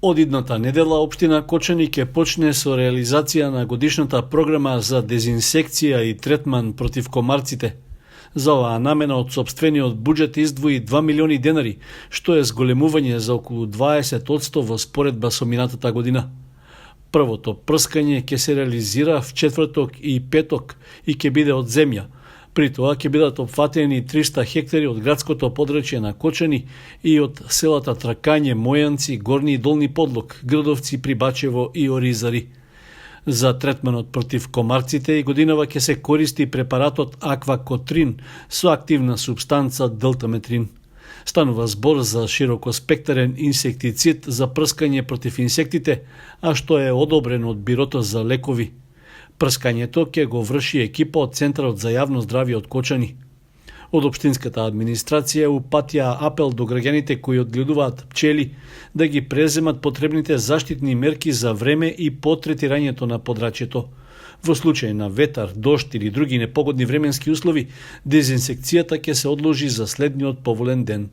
Од идната недела, општина Кочани ќе почне со реализација на годишната програма за дезинсекција и третман против комарците. За оваа намена од сопствениот буџет издвои 2 милиони денари, што е зголемување за околу 20% во споредба со минатата година. Првото прскање ќе се реализира в четврток и петок и ќе биде од земја. При тоа ќе бидат опфатени 300 хектари од градското подрачје на Кочани и од селата Тракање, Мојанци, Горни и Долни Подлог, Грдовци, Прибачево и Оризари. За третманот против комарците и годинава ќе се користи препаратот Аквакотрин со активна супстанца делтаметрин. Станува збор за широкоспектарен инсектицид за прскање против инсектите, а што е одобрен од Бирото за лекови. Прскањето ќе го врши екипа од Центарот за јавно здравје од Кочани. Од општинската администрација упатија апел до граѓаните кои одгледуваат пчели да ги преземат потребните заштитни мерки за време и по третирањето на подрачјето. Во случај на ветар, дожд или други непогодни временски услови, дезинсекцијата ќе се одложи за следниот поволен ден.